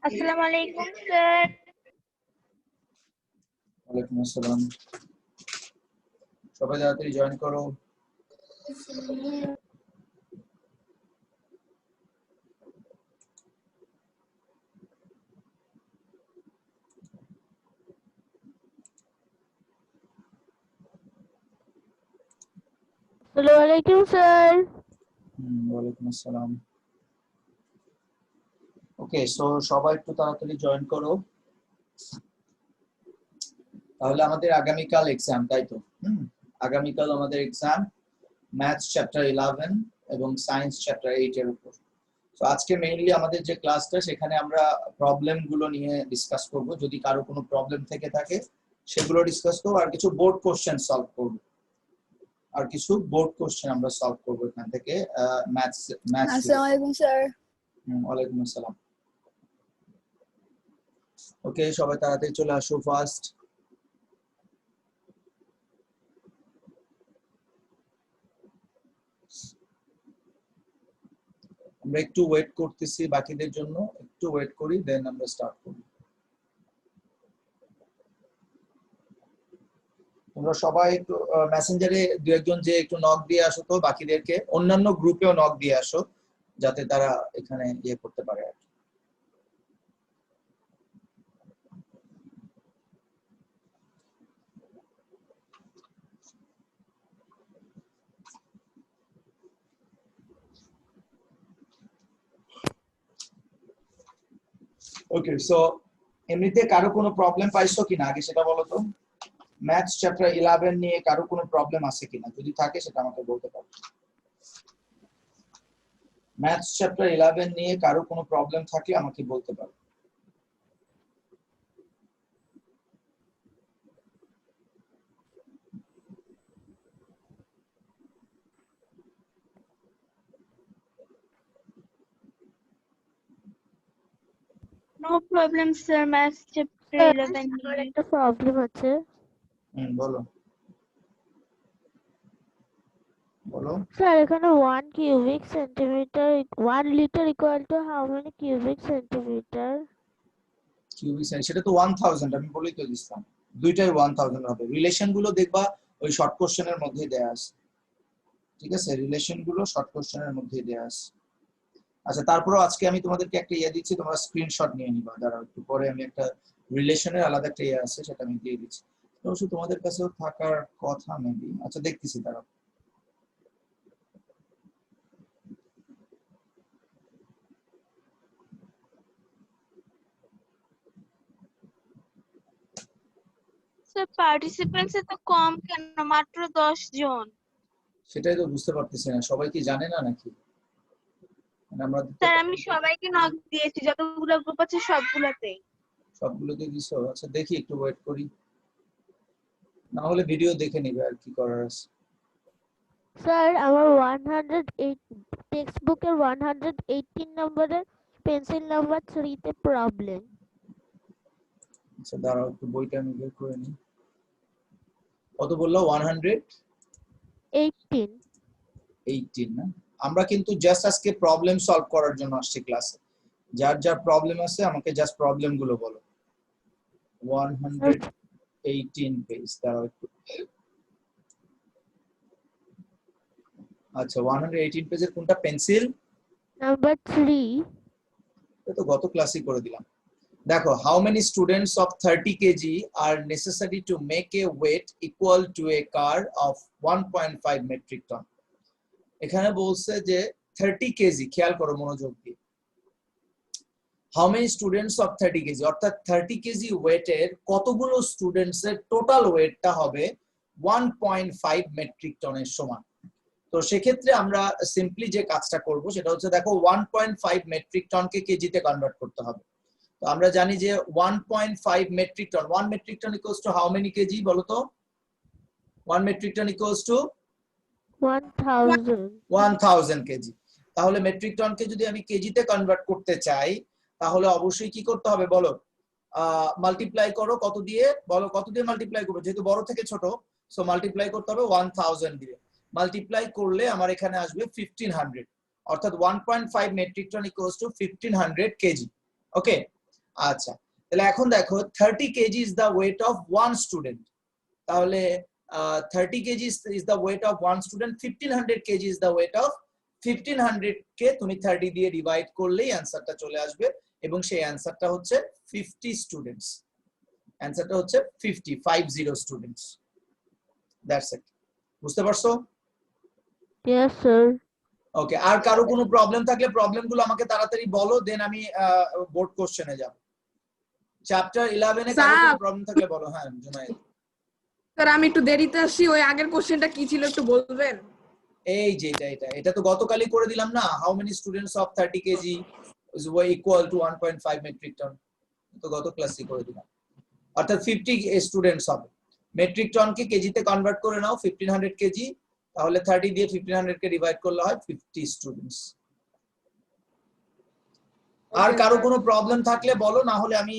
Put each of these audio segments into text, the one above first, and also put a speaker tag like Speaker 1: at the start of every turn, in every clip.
Speaker 1: আসসালামু আলাইকুম স্যার।
Speaker 2: ওয়ালাইকুম আসসালাম। সবাই তাড়াতাড়ি জয়েন করো।
Speaker 1: আসসালামু আলাইকুম স্যার।
Speaker 2: ওয়ালাইকুম আসসালাম। ওকে, সো সবাই একটু তাড়াতাড়ি জয়েন করো। তাহলে আমাদের আগামীকাল এক্সাম, তাই তো? আগামীকাল আমাদের এক্সাম ম্যাথস চ্যাপ্টার 11 এবং সায়েন্স চ্যাপ্টার 8 এর উপর। তো আজকে মেইনলি আমাদের যে ক্লাসটা সেখানে আমরা প্রবলেম গুলো নিয়ে ডিসকাস করব। যদি কারো কোনো প্রবলেম থেকে থাকে সেগুলো ডিসকাস করব, আর কিছু বোর্ড কোশ্চেন সলভ করব। আমরা সলভ করব এখান থেকে ম্যাথস।
Speaker 3: আসসালামু আলাইকুম স্যার।
Speaker 2: ওয়ালাইকুম আসসালাম। ওকে, সবাই তাড়াতাড়ি চলে আসো ফার্স্ট। আমরা একটু ওয়েট করতেছি বাকিদের জন্য, একটু ওয়েট করি, দেন আমরা স্টার্ট করব। তোমরা সবাই একটু মেসেঞ্জারে দু একজন যে একটু নক দিয়ে আসো তো, বাকিদেরকে অন্যান্য গ্রুপেও নক দিয়ে আসো যাতে তারা এখানে ইয়ে করতে পারে আর কি। ওকে, সো এমনিতে কারো কোনো প্রবলেম পাইছো কিনা আগে সেটা বলো তো। ম্যাথস চ্যাপ্টার 11 নিয়ে কারো কোনো প্রবলেম আছে কিনা, যদি থাকে সেটা আমাকে বলতে পারো। ম্যাথস চ্যাপ্টার 11 নিয়ে কারো কোনো প্রবলেম থাকলে আমাকে বলতে পারো।
Speaker 1: No problem sir, maths chapter 11
Speaker 4: আমার একটা প্রবলেম আছে।
Speaker 2: বলো বলো।
Speaker 4: স্যার এখানে 1 cubic centimeter 1 liter equal to how many cubic centimeter?
Speaker 2: Cubic sense, সেটা তো 1000, আমি বলেই তো দিছিলাম। দুইটাই 1000 হবে। রিলেশন গুলো দেখবা ওই শর্ট কোশ্চেনের মধ্যেই দেয়া আছে, ঠিক আছে? রিলেশন গুলো শর্ট কোশ্চেনের মধ্যেই দেয়া আছে। আচ্ছা, তারপরে আজকে আমি তোমাদেরকে একটা ইয়ে দিচ্ছি, তোমরা স্ক্রিনশট নিয়ে নিবা। দাঁড়াও একটু পরে আমি একটা রিলেশনের আলাদা একটা ইয়ে আছে সেটা আমি দিয়ে দিচ্ছি। অবশ্য তোমাদের কাছেও থাকার কথা মেবি। আচ্ছা, দেখতেছি, দাঁড়াও।
Speaker 1: স্যার পার্টিসিপেন্টস তো কম কেন, মাত্র 10 জন।
Speaker 2: সেটাই তো বুঝতে পারতেছি না, সবাই কি জানে না নাকি? মানে আমরা
Speaker 1: স্যার আমি সবাইকে নক দিয়েছি, যতগুলো গ্রুপ আছে সবগুলোতেই।
Speaker 2: সবগুলোকে দিছো? আচ্ছা, দেখি একটু ওয়েট করি, না হলে ভিডিও দেখে নিবে আর কি করার আছে।
Speaker 4: স্যার আমার 108 টেক্সট বুকের 118 নম্বরের পেন্সিল নাম্বার 3 তে প্রবলেম।
Speaker 2: আচ্ছা, দাঁড়াও একটু বইটা আমি বের করে নিই। কত বললো? 118 না? আমরা কিন্তু জাস্ট আজকে প্রবলেম সলভ করার জন্য আসছি ক্লাসে। যার যার প্রবলেম আছে আমাকে জাস্ট প্রবলেম গুলো বলো। 118 পেজ, দাঁড়াও একটু। আচ্ছা, 118 পেজের কোনটা? Pencil
Speaker 4: number 3।
Speaker 2: এটা তো গত ক্লাসই করে দিলাম। দেখো, how many students of 30 kg are necessary to make a weight equal to a car of 1.5 metric ton. এখানে বলছে যে 30 কেজি, খেয়াল করো মনোযোগ দিয়ে। How many students of 30 kg, অর্থাৎ 30 কেজি ওয়েটের কতগুলো স্টুডেন্টস এর টোটাল ওয়েটটা হবে 1.5 মেট্রিক টনের সমান। তো সেক্ষেত্রে আমরা সিম্পলি যে কাজটা করব সেটা হচ্ছে, দেখো 1.5 মেট্রিক টনকে কেজিতে কনভার্ট করতে হবে। তো আমরা জানি যে 1.5 metric ton, 1 metric ton equals to how many kg বলো তো? 1 metric ton equals to 1000 kg. তাহলে মেট্রিক টনকে যদি আমি কেজিতে কনভার্ট করতে চাই তাহলে অবশ্যই কি করতে হবে বলো? মাল্টিপ্লাই করো কত দিয়ে বলো? কত দিয়ে মাল্টিপ্লাই করবে? যেহেতু বড় থেকে ছোট, সো মাল্টিপ্লাই করতে হবে 1000 দিয়ে। মাল্টিপ্লাই করলে আমার এখানে আসবে 1500, অর্থাৎ 1.5 metric ton equals to 1500 kg. Okay, আচ্ছা, তাহলে এখন দেখো 30 kg is the weight of one student. তাহলে 30 kg is the weight of one student, 1500 kg is the weight of 1500 কে তুমি 30 দিয়ে ডিভাইড করলেই অ্যান্সারটা চলে আসবে, এবং সেই অ্যান্সারটা হচ্ছে 50 স্টুডেন্টস। অ্যান্সারটা হচ্ছে 50 স্টুডেন্টস। That's it. বুঝতে পারছো?
Speaker 4: Yes, sir.
Speaker 2: ওকে, আর কারো কোনো প্রবলেম থাকলে প্রবলেমগুলো আমাকে তাড়াতাড়ি বলো, দেন আমি বোর্ড কোশ্চেনে যাব। চ্যাপ্টার 11 এ কারো কোনো প্রবলেম থাকলে বলো। হ্যাঁ জুনায়েদ।
Speaker 3: স্যার আমি একটু দেরিতে আসছি, ওই আগের কোশ্চেনটা কি ছিল একটু বলবেন?
Speaker 2: এই যে এটা তো গতকালই করে দিলাম না, how many students of 30 kg is equal to 1.5 metric ton, তো গত ক্লাসে করে দিলাম। অর্থাৎ 50 স্টুডেন্টস হবে। মেট্রিক টনকে কেজিতে কনভার্ট করে নাও 1500 কেজি, তাহলে 30 দিয়ে 1500 কে ডিভাইড করলে হয় 50 স্টুডেন্টস। আর কারো কোনো প্রবলেম থাকলে বলো, না হলে আমি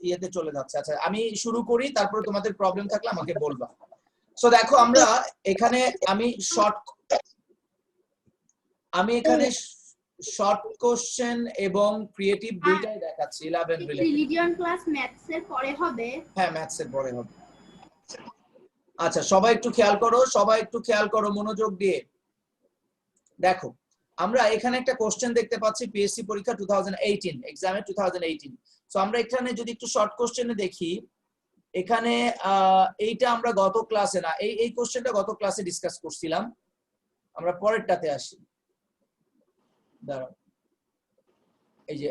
Speaker 2: ইয়েতে চলে যাচ্ছি। আচ্ছা আমি শুরু করি, তারপরে তোমাদের প্রবলেম থাকলে আমাকে বলবা। সো দেখো আমরা এখানে আমি এখানে শর্ট কোশ্চেন এবং ক্রিয়েটিভ দুইটাই দেখাচ্ছি 11 রিলেটেড।
Speaker 5: রিলিজিয়ন ক্লাস ম্যাথস এর পরে হবে?
Speaker 2: হ্যাঁ ম্যাথস এর পরে হবে। আচ্ছা সবাই একটু খেয়াল করো মনোযোগ দিয়ে দেখো। আমরা এখানে একটা কোশ্চেন দেখতে পাচ্ছি পিএসসি পরীক্ষা 2018 এক্সামে 2018। সো আমরা এখানে যদি একটু শর্ট কোশ্চেনে দেখি, এখানে এইটা আমরা গত ক্লাসে না, এই কোশ্চেনটা গত ক্লাসে ডিসকাস করছিলাম। আমরা পরেরটাতে আসি, দাঁড়াও। এই যে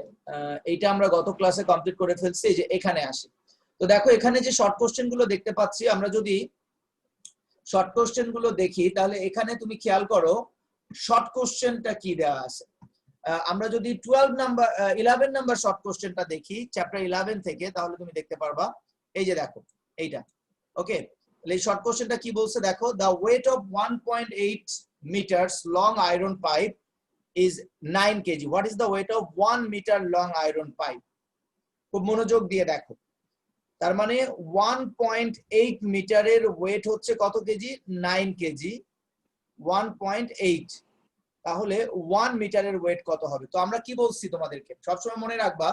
Speaker 2: এইটা আমরা গত ক্লাসে কমপ্লিট করে ফেলছি, এই যে এখানে আসি। তো দেখো এখানে যে শর্ট কোশ্চেন গুলো দেখতে পাচ্ছি, আমরা যদি শর্ট কোশ্চেন গুলো দেখি তাহলে এখানে তুমি খেয়াল করো শর্ট কোশ্চেনটা কি দেওয়া আছে। আমরা যদি 11 নাম্বার শর্ট কোশ্চেনটা দেখি চ্যাপ্টার 11 থেকে, তাহলে তুমি দেখতে পারবা এই যে দেখো এইটা। ওকে, এই শর্ট কোশ্চেনটা কি বলছে দেখো, the weight of 1.8 meters long iron pipe is 9 kg. What is the weight of 1 meter long iron pipe? খুব মনোযোগ দিয়ে দেখো। তার মানে 1.8 মিটারের ওয়েট হচ্ছে কত কেজি? 9 কেজি। 1.8, তাহলে 1 মিটারের ওয়েট কত হবে? তো আমরা কি বলছি তোমাদেরকে, সবসময় মনে রাখবা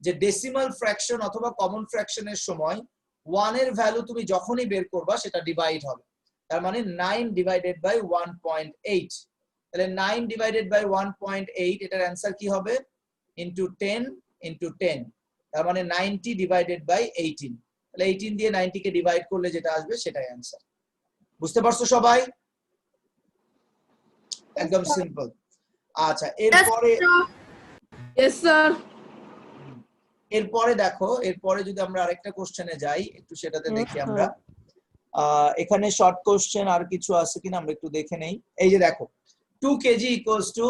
Speaker 2: যে ডেসিমাল ফ্র্যাকশন অথবা কমন ফ্র্যাকশনের সময় 1 এর ভ্যালু তুমি যখনই বের করবা সেটা ডিভাইড হবে। তার মানে 9 ডিভাইডেড বাই 1.8, তাহলে 9 ডিভাইডেড বাই 1.8 এটার অ্যান্সার কি হবে? ইনটু 10 ইনটু 10, তার মানে 90 ডিভাইডেড বাই 18। তাহলে 18 দিয়ে 90 কে ডিভাইড করলে যেটা আসবে সেটাই অ্যান্সার। বুঝতে পারছো সবাই? একদম সিম্পল। আচ্ছা এরপরে
Speaker 3: यस স্যার।
Speaker 2: এরপরে দেখো, এরপরে যদি আমরা আরেকটা কোশ্চেনে যাই, একটু সেটাতে
Speaker 4: Yes,
Speaker 2: দেখি
Speaker 4: sir.
Speaker 2: আমরা। এখানে শর্ট কোশ্চেন আর কিছু আছে কিনা আমরা একটু দেখে নেই। এই যে দেখো 2 kg equals to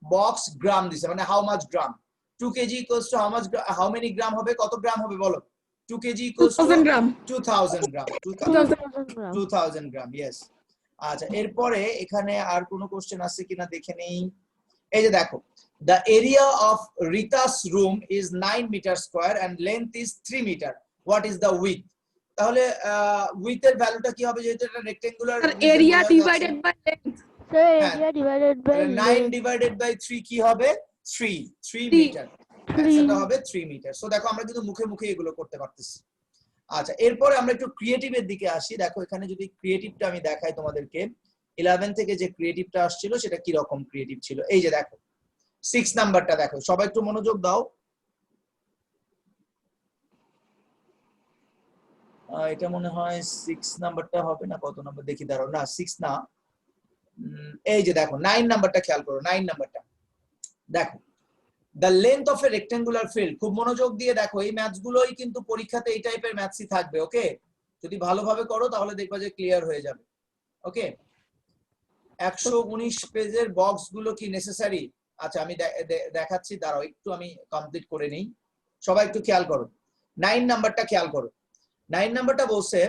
Speaker 2: box gram দিছে, মানে how much gram. 2 kg equals to how many gram হবে? কত গ্রাম হবে বলো? 2 kg equals to
Speaker 3: 2000 gram.
Speaker 2: 2000 gram.
Speaker 4: 2000 grams.
Speaker 2: 2000 gram, yes. আচ্ছা এরপরে এখানে আর কোনো কোশ্চেন আছে কিনা দেখে নেই। এই যে দেখো, the area of Rita's room is 9 meter square and length is 3 meter. What is the width? তাহলে width এর ভ্যালুটা কি হবে? যেহেতু এটা rectangular,
Speaker 3: sir area divided by length.
Speaker 4: Sir,
Speaker 2: হ্যাঁ।
Speaker 4: area divided by
Speaker 2: 9 divided by 3 কি হবে? 3 মিটার। সেটা হবে 3 মিটার। সো দেখো আমরা কিন্তু মুখে মুখে এগুলো করতে পারতেছি। আচ্ছা এরপরে আমরা একটু ক্রিয়েটিভের দিকে আসি। দেখো এখানে যদি ক্রিয়েটিভটা আমি দেখাই তোমাদেরকে, 11 থেকে যে ক্রিয়েটিভটা আসছিল সেটা কি রকম ক্রিয়েটিভ ছিল। এই যে দেখো 6 নাম্বারটা দেখো, সবাই একটু মনোযোগ দাও। এটা মনে হয় 6 নাম্বারটা হবে না, কত নাম্বার দেখি, দাঁড়াও, না 6 না। এই যে দেখো 9 নাম্বারটা খেয়াল করো, 9 নাম্বারটা দেখো, the length of a rectangular field। খুব মনোযোগ দিয়ে দেখো, এই ম্যাথস গুলোই কিন্তু পরীক্ষাতে এই টাইপের ম্যাথসই থাকবে। ওকে, যদি ভালোভাবে করো তাহলে দেখবা যে ক্লিয়ার হয়ে যাবে। ওকে, 119 পেজের বক্স গুলো কি নেসেসারি? আচ্ছা আমি দেখাচ্ছি, দাঁড়াও একটু আমি কমপ্লিট করে নেই। সবাই একটু খেয়াল করো, 9 নাম্বারটা খেয়াল করো। 9 নাম্বারটা বলছে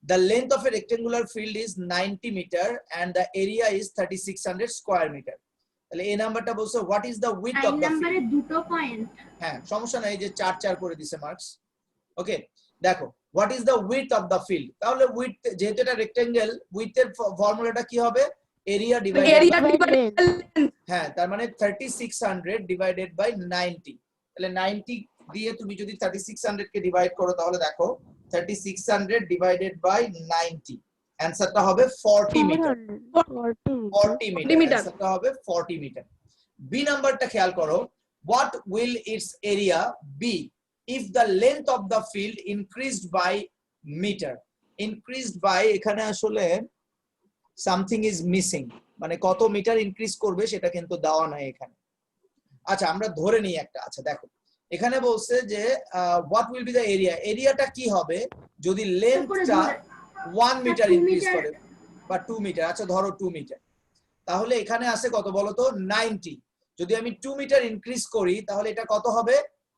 Speaker 2: the length of a rectangular field is 90 meter and the area is 3600 square meter। তাহলে এই নাম্বারটা বলছে what is the width of
Speaker 5: 9
Speaker 2: the
Speaker 5: নম্বরে
Speaker 2: field।
Speaker 5: দুটো পয়েন্ট।
Speaker 2: হ্যাঁ সমস্যা নাই, যে 4 করে দিছে মার্কস। ওকে দেখো what is the width of the field। তাহলে width, যেহেতু এটা রেক্টেঙ্গেল, width এর ফর্মুলাটা কি হবে? Area divided
Speaker 3: area
Speaker 4: by
Speaker 3: divided
Speaker 4: length.
Speaker 3: By length.
Speaker 2: হ্যাঁ, তার মানে 3600 ডিভাইডেড বাই 90। তাহলে 90 দিয়ে তুমি যদি 3600 কে ডিভাইড করো তাহলে দেখো 3600 ডিভাইডেড বাই 90 অ্যানসারটা হবে 40 মিটার 40 মিটার
Speaker 3: মিটার।
Speaker 2: অ্যানসারটা হবে 40 মিটার বি নাম্বারটা খেয়াল করো what will its area be if the length of the field increased by meter increased by এখানে আসলে something is missing মানে কত মিটার ইনক্রিজ করবে সেটা কিন্তু দেওয়া নাই এখানে আচ্ছা আমরা ধরে নিই একটা আচ্ছা দেখো এখানে বলছে যে what will be the area এরিয়াটা কি হবে যদি লেন্থটা 1 মিটার ইনক্রিজ করে বা 2 মিটার আচ্ছা ধরো 2 মিটার তাহলে এখানে আছে কত বলো তো 90 যদি আমি 2 মিটার ইনক্রিজ করি তাহলে এটা কত হবে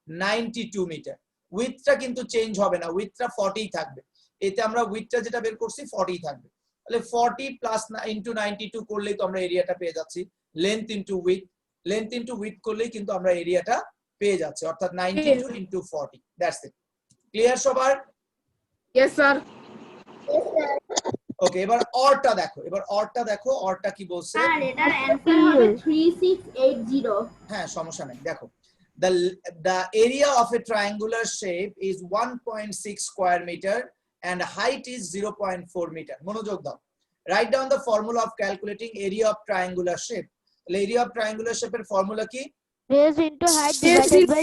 Speaker 2: 92 মিটার উইথটা কিন্তু চেঞ্জ হবে না উইথটা 40 থাকবে এতে আমরা উইথটা যেটা বের করছি 40 থাকবে তাহলে 40 প্লাস ইনটু 92 করলেই তো আমরা এরিয়াটা পেয়ে যাচ্ছি লেন্থ ইনটু উইথ করলেই কিন্তু আমরা এরিয়াটা পেয়ে যাচ্ছি অর্থাৎ 92 ইনটু 40 দ্যাটস ইট ক্লিয়ার সবার
Speaker 3: ইয়েস স্যার
Speaker 2: ওকে এবার অরটা দেখো অরটা কি বলছে
Speaker 5: স্যার এটার অ্যানসার হবে 3680
Speaker 2: হ্যাঁ সমস্যা নাই দেখো the area of a triangular shape is 1.6 square meter and height is 0.4 meter মনোযোগ দাও write down the formula of calculating area of triangular shape area of triangular shape এর ফর্মুলা কি
Speaker 4: base into height divided by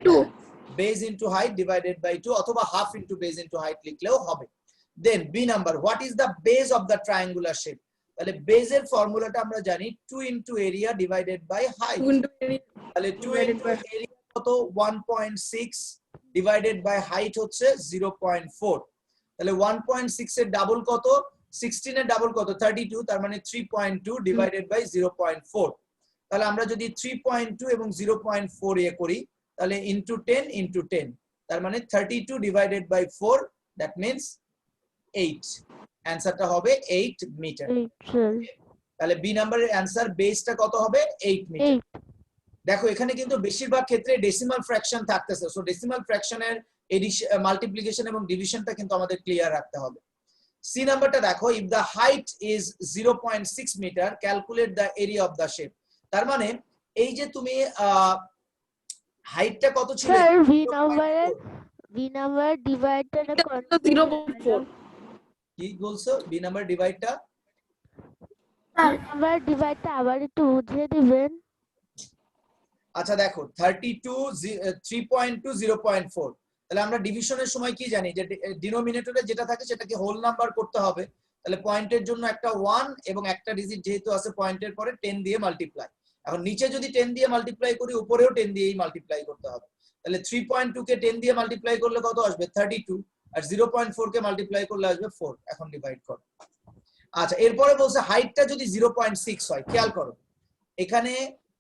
Speaker 4: 2
Speaker 2: base into height divided by 2 অথবা half into base into height লিখলেও হবে then b number what is the base of the triangular shape তাহলে base এর ফর্মুলাটা আমরা জানি 2 into area divided by height তাহলে 2 into area কত 1.6 divided by height হচ্ছে 0.4 তাহলে 1.6 এর ডাবল কত 16 এর ডাবল কত 32 তার মানে 3.2 divided by 0.4 তাহলে আমরা যদি 3.2 এবং 0.4 এ করি তাহলে into 10 তার মানে 32 divided by 4 that means 8 অ্যানসারটা হবে 8 মিটার তাহলে বি নাম্বারের অ্যানসার বেসটা কত হবে 8 মিটার দেখো এখানে কিন্তু বেশিরভাগ ক্ষেত্রে ডেসিমাল ফ্র্যাকশন থাকতেছে সো ডেসিমাল ফ্র্যাকশনের মাল্টিপ্লিকেশন এবং ডিভিশনটা কিন্তু আমাদের ক্লিয়ার রাখতে হবে সি নাম্বারটা দেখো if the height is 0.6 metre calculate the area of the shape তার মানে এই যে তুমি হাইটটা কত ছিল
Speaker 4: স্যার বি নাম্বার ডিভাইডটা
Speaker 3: 0.4
Speaker 2: কি বলছো বি নাম্বার ডিভাইডটা
Speaker 4: নাম্বার ডিভাইডটা আবার একটু বুঝিয়ে দিবেন
Speaker 2: আচ্ছা দেখো 3.2 0.4 তাহলে আমরা ডিভিশনের সময় কি জানি যে ডিনোমিনেটরে যেটা থাকে সেটাকে হোল নাম্বার করতে হবে তাহলে পয়েন্টের জন্য একটা 1 এবং একটা ডিজিট যেহেতু আছে পয়েন্টের পরে 10 দিয়ে মাল্টিপ্লাই এখন নিচে যদি 10 দিয়ে মাল্টিপ্লাই করি উপরেও 10 দিয়েই মাল্টিপ্লাই করতে হবে তাহলে 3.2 কে 10 দিয়ে মাল্টিপ্লাই করলে কত আসবে 32 আর 0.4 কে মাল্টিপ্লাই করলে আসবে 4 এখন ডিভাইড করো আচ্ছা এরপরে বলছে হাইটটা যদি 0.6 হয় খেয়াল করো এখানে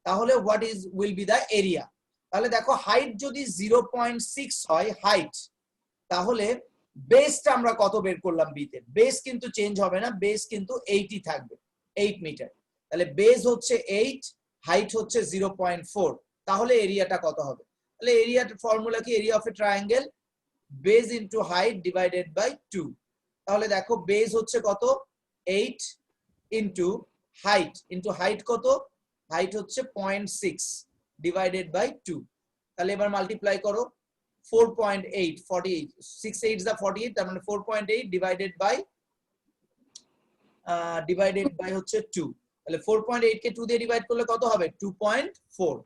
Speaker 2: তাহলে what is will be the area তাহলে দেখো হাইট যদি 0.6 হয় হাইট তাহলে বেসটা আমরা কত বের করলাম বি তে বেস কিন্তু চেঞ্জ হবে না বেস কিন্তু 80 থাকবে 8 মিটার তাহলে বেস হচ্ছে 8 হাইট হচ্ছে 0.4 তাহলে এরিয়াটা কত হবে তাহলে এরিয়ার ফর্মুলা কি area of a triangle base into height divided by 2 তাহলে দেখো বেস হচ্ছে কত 8 ইনটু হাইট কত হাইট হচ্ছে 0.6 ডিভাইডেড বাই 2 তাহলে এবার মাল্টিপ্লাই করো 4.8 48 6 8 is 48 তার মানে 4.8 ডিভাইডেড বাই হচ্ছে 2 তাহলে 4.8 কে 2 দিয়ে ডিভাইড করলে কত হবে 2.4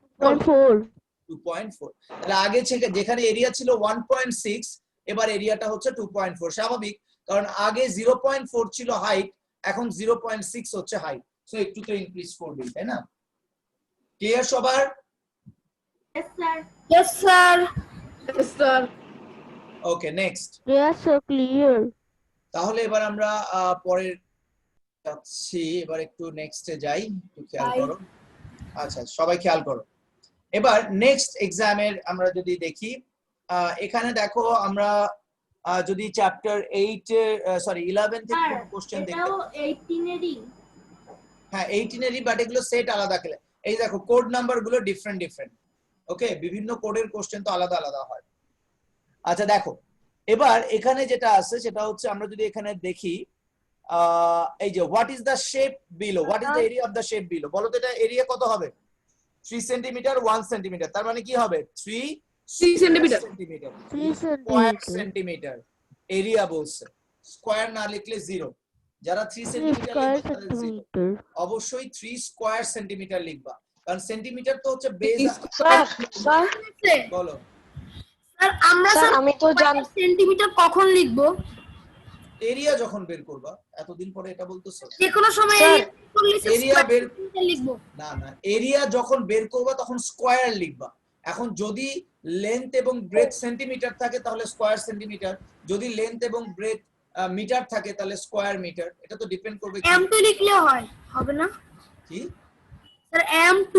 Speaker 2: তাহলে আগে যেখানে এরিয়া ছিল 1.6 এবার এরিয়াটা হচ্ছে 2.4 স্বাভাবিক কারণ আগে 0.4 ছিল হাইট এখন 0.6 হচ্ছে হাইট সো একটু তো ইনক্রিজ করবে তাই না ক্লিয়ার সবার
Speaker 5: Yes, sir.
Speaker 3: Yes, sir. Yes, sir.
Speaker 2: Okay next
Speaker 4: Yes, so clear.
Speaker 2: তাহলে এবার আমরা পরের যাচ্ছি এবার একটু নেক্সটে যাই একটু খেয়াল করো আচ্ছা সবাই খেয়াল করো এবার নেক্সট এক্সামের আমরা যদি দেখি এখানে দেখো আমরা যদি চ্যাপ্টার 8 সরি 11 থেকে
Speaker 5: স্যার
Speaker 2: কোশ্চেন দেখি
Speaker 5: এটাও 18 এরই
Speaker 2: হ্যাঁ 18 এরই বাট এগুলো সেট আলাদা খেলে এই দেখো কোড নাম্বার গুলো ডিফারেন্ট ওকে বিভিন্ন কোডের কোশ্চেন তো আলাদা আলাদা হয় আচ্ছা দেখো এবার এখানে যেটা আছে সেটা হচ্ছে আমরা যদি এখানে দেখি এই যে what is the shape below what is the area of the shape below বলো তো এটা এরিয়া কত হবে 3 সেন্টিমিটার 1 সেন্টিমিটার তার মানে কি হবে 3
Speaker 3: 3 centimetre.
Speaker 2: Centimetre
Speaker 4: 3
Speaker 2: square
Speaker 4: centimeter.
Speaker 2: Centimetre area বলছে, স্কয়ার না লিখলে 0। যারা 3
Speaker 4: 3
Speaker 2: সেন্টিমিটার
Speaker 4: square
Speaker 2: লিখবে তাদের 0।
Speaker 4: centimeter.
Speaker 2: অবশ্যই 3 স্কয়ার সেন্টিমিটার লিখবা, কারণ সেন্টিমিটার তো হচ্ছে বেজ।
Speaker 6: স্যার স্যার
Speaker 2: বলো।
Speaker 5: স্যার আমরা
Speaker 6: স্যার আমি তো জান
Speaker 5: সেন্টিমিটার কখন লিখবো?
Speaker 2: এরিয়া যখন বের করবা, এতদিন পরে এটা বলতেছো?
Speaker 5: যে কোনো সময়
Speaker 6: স্যার,
Speaker 2: এরিয়া বের
Speaker 5: লিখবো।
Speaker 2: না না, এরিয়া যখন বের করবা তখন স্কয়ার লিখবা। এখন যদি লেন্থ এবং ব্রেথ সেন্টিমিটার থাকে তাহলে স্কয়ার সেন্টিমিটার, যদি লেন্থ এবং ব্রেথ মিটার থাকে তাহলে স্কয়ার মিটার। এটা তো ডিপেন্ড করবে কি
Speaker 5: m2 লিখলে হয়, হবে না
Speaker 2: কি।
Speaker 5: স্যার? m2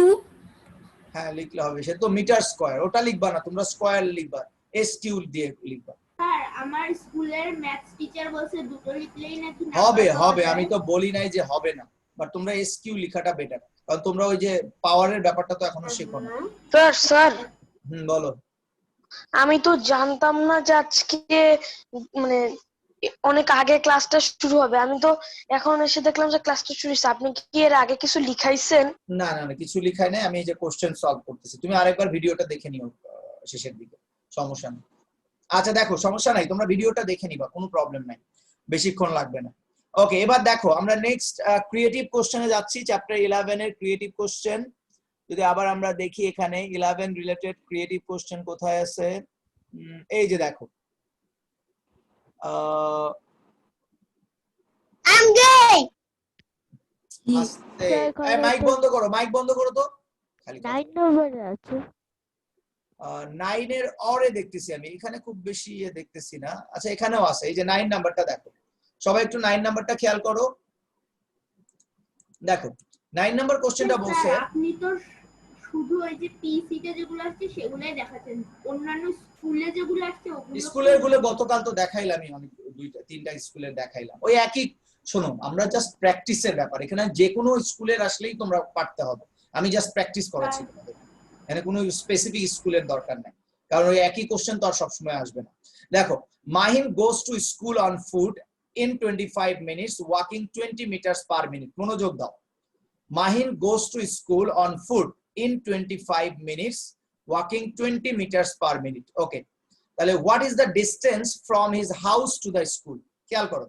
Speaker 2: হ্যাঁ লিখলে হবে, সে তো মিটার স্কয়ার, ওটা লিখবা না তোমরা, স্কয়ার লিখবা, এস কিউ দিয়ে লিখবা।
Speaker 5: স্যার আমার স্কুলের ম্যাথস টিচার বলছে দুটো লিখলেই নাকি
Speaker 2: হবে হবে, আমি তো বলি নাই যে হবে না, বাট তোমরা এস কিউ লেখাটা বেটার, কারণ তোমরা ওই যে পাওয়ারের ব্যাপারটা তো এখনো শেখো না।
Speaker 6: স্যার
Speaker 2: বলো।
Speaker 6: আমি তো জানতাম না যে আজকে মানে অনেক আগে ক্লাসটা শুরু হবে। আমি তো এখন এসে দেখলাম যে ক্লাসটা শুরু হয়েছে। আপনি কি এর আগে কিছু লিখাইছেন?
Speaker 2: না না না, কিছু লিখাই নাই, আমি এই যে কোশ্চেন সলভ করতেছি, তুমি আরেকবার ভিডিওটা দেখে নিও শেষের দিকে, সমস্যা নেই। আচ্ছা দেখো, সমস্যা নাই, তোমরা ভিডিওটা দেখে নিবা, কোনো প্রবলেম নাই, বেশিক্ষণ লাগবে না। ওকে, এবার দেখো আমরা নেক্সট ক্রিয়েটিভ কোশ্চেনে যাচ্ছি, চ্যাপ্টার 11 এর ক্রিয়েটিভ কোশ্চেন। যদি আবার আমরা দেখি এখানে 11 রিলেটেড ক্রিয়েটিভ কোশ্চেন কোথায় আছে, এই যে দেখো, আস্তে, মাইক বন্ধ করো, মাইক বন্ধ করো তো, খালি
Speaker 4: 9 নম্বর আছে।
Speaker 2: 9 এর অরে দেখতেছি আমি, এখানে খুব বেশি দেখতেছি না। আচ্ছা এখানেও আছে, এই যে 9 নাম্বারটা দেখো, সবাই একটু 9 নাম্বারটা খেয়াল করো। দেখো 9 নাম্বার কোশ্চেনটা বলছে,
Speaker 5: আপনি তো শুধু ওই যে পিসি তে যেগুলো আসছে সেগুলাই দেখাচ্ছেন, অন্যান্য স্কুলে যেগুলো আসছে ওগুলো
Speaker 2: স্কুলের গুলো গতকাল তো দেখাইলামই, অনেক 2-3টা স্কুলের দেখাইলাম, ওই একই। শোনো, আমরা জাস্ট প্র্যাকটিসের ব্যাপার, এখানে যে কোনো স্কুলের আসলেই তোমরা পারতে হবে, আমি জাস্ট প্র্যাকটিস করাচ্ছি তোমাদের, এখানে কোনো স্পেসিফিক স্কুলের দরকার নাই, কারণ ওই একই কোশ্চেন তো আর সবসময় আসবে না। দেখো, Mahin goes to school on foot in 25 minutes walking 20 meters per minute. মনোযোগ দাও, Mahin goes to school on foot in 25 minutes walking 20 meters per minute. Okay, তাহলে what is the distance from his house to the school. খেয়াল করো,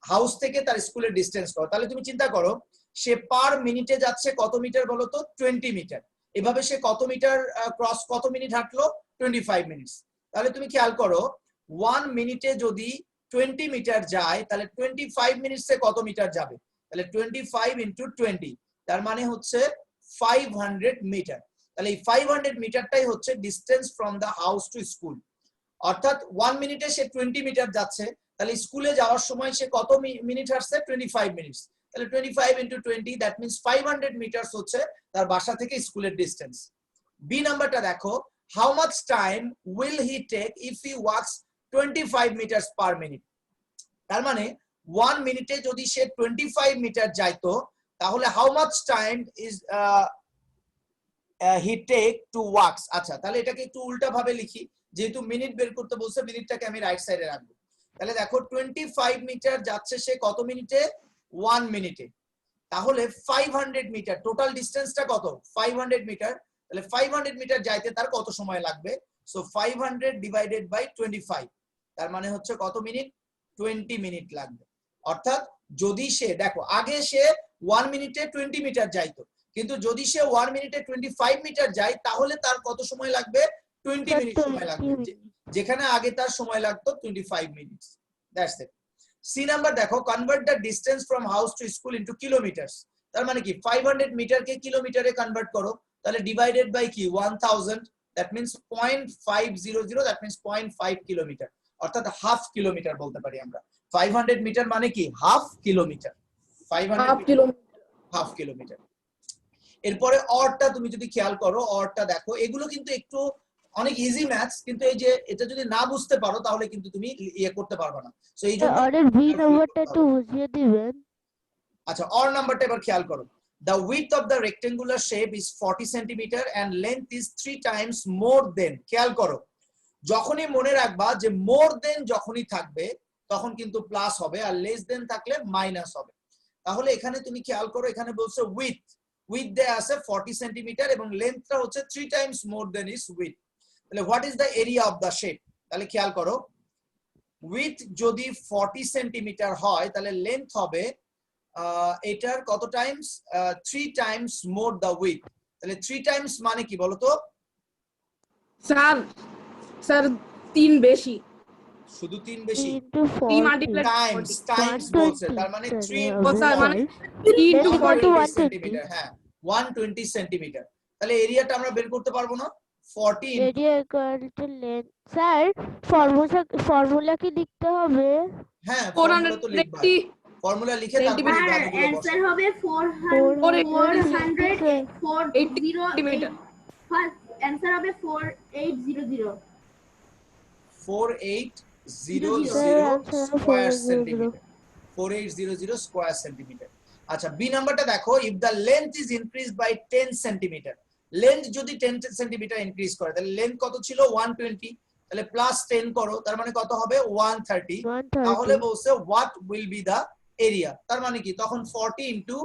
Speaker 2: house থেকে তার স্কুলের distance করো, তাহলে তুমি চিন্তা করো সে পার মিনিটে যাচ্ছে কত মিটার বলো তো, 20 মিটার। এভাবে সে কত মিটার ক্রস, কত মিনিট হাঁটলো, 25 মিনিটস। তাহলে তুমি খেয়াল করো 1 মিনিটে যদি 20 মিটার যায় তাহলে 25 মিনিটসে কত মিটার যাবে, তাহলে 25 ইন্টু 20, তার মানে হচ্ছে 500 মিটার। তাহলে এই 500 মিটারটাই হচ্ছে distance from the house to school. অর্থাৎ 1 মিনিটে সে 20 মিটার যাচ্ছে, তাহলে স্কুলে যাওয়ার সময় সে কত মিনিট হাঁটছে, 25 মিনিটস। তাহলে 25 ইন্টু 20, দ্যাট মিন্স 500 মিটারস হচ্ছে তার বাসা থেকে স্কুলের ডিস্টেন্স। বি নাম্বারটা দেখো, how much time will he take if he walks 25 meters per minute. তার মানে 1 মিনিটে যদি সে 25 মিটার যাইতো তাহলে how much time is he take to walks. আচ্ছা তাহলে এটাকে একটু উল্টা ভাবে লিখি, যেহেতু মিনিট বের করতে বলছে, মিনিটটাকে আমি রাইট সাইডে রাখবো। তাহলে দেখো 25 মিটার যাচ্ছে সে কত মিনিটে, 1 মিনিটে। তাহলে 500 মিটার, টোটাল ডিস্টেন্সটা কত, 500 মিটার। তাহলে 500 মিটার যাইতে তার কত সময় লাগবে, সো 500 ডিভাইডেড বাই 25, তার মানে হচ্ছে কত মিনিট, 20 মিনিট লাগবে। অর্থাৎ যদি সে, দেখো আগে সে 1 মিনিটে 20 মিটার যাইতো, কিন্তু যদি সে 1 মিনিটে 25 মিটার যায় তাহলে তার কত সময় লাগবে, 20 মিনিট সময় লাগবে, যেখানে আগে তার সময় লাগতো 25 minutes. That's it. C number দেখো, convert the distance from house to school into kilometers. তার মানে কি 500 মিটারকে কিলোমিটারে কনভার্ট করো, তাহলে ডিভাইডেড বাই কি 1000, that means 0.500, that means 0.5 kilometre, অর্থাৎ হাফ কিলোমিটার বলতে পারি আমরা। 500 মিটার মানে কি হাফ কিলোমিটার, 500 হাফ কিলোমিটার। এরপরে অরটা তুমি যদি খেয়াল করো, অরটা দেখো, এগুলো কিন্তু একটু অনেক ইজি ম্যাথস, কিন্তু এই যে এটা যদি না বুঝতে পারো তাহলে কিন্তু তুমি ইয়ে করতে পারবে না, সো এই জন্য
Speaker 4: অরের ভি নাম্বারটা একটু বুঝিয়ে দিবেন।
Speaker 2: আচ্ছা, অর নাম্বারটা এবার খেয়াল করো, the width of the rectangular shape is 40 centimeter and length is 3 times more than। খেয়াল করো, যখনই মনে রাখবা যে more than যখনই থাকবে তখন কিন্তু প্লাস হবে, আর less than থাকলে মাইনাস হবে। তাহলে এখানে তুমি খেয়াল করো, এখানে বলছে width দেয়া আছে 40 সেন্টিমিটার এবং লেন্থটা হচ্ছে 3 times more than is width। তাহলে what is the area of the shape? তাহলে খেয়াল করো, উইথ যদি 40 সেন্টিমিটার হয় তাহলে লেন্থ হবে এটার কত Times? 3 times more the with. তাহলে 3 টাইমস মানে কি বলো তো?
Speaker 3: স্যার স্যার 3 বেশি।
Speaker 2: শুধু 3 বেশি?
Speaker 3: 3 মাল্টিপ্লাই
Speaker 2: টাইমস বলছে, তার মানে 3
Speaker 3: ও স্যার মানে 3 into 40
Speaker 2: 120 সেন্টিমিটার। হ্যাঁ 120 সেন্টিমিটার। তাহলে এরিয়াটা আমরা বের করতে পারবো না? 40
Speaker 4: area equal to length. Sir formula কি লিখতে হবে?
Speaker 2: হ্যাঁ ফর্মুলা তো লিখবা,
Speaker 3: 480
Speaker 2: ফর্মুলা লিখে তারপরে
Speaker 5: আর
Speaker 2: ভ্যালুগুলো
Speaker 5: অ্যান্সার
Speaker 2: বসাও।
Speaker 5: হবে 480
Speaker 3: সেন্টিমিটার।
Speaker 5: ফার্স্ট অ্যান্সার হবে 4800
Speaker 2: 4800 স্কয়ার সেন্টিমিটার। 4800 square centimetre. আচ্ছা বি নাম্বারটা দেখো, if the length is increased by 10 centimetre. Length যদি 10 সেন্টিমিটার ইনক্রিজ করে তাহলে লেন্থ কত ছিল? 120, তাহলে প্লাস 10 করো, তার মানে কত হবে? 130। তাহলে বলছে what will be the area, তার মানে কি তখন 40 ইনটু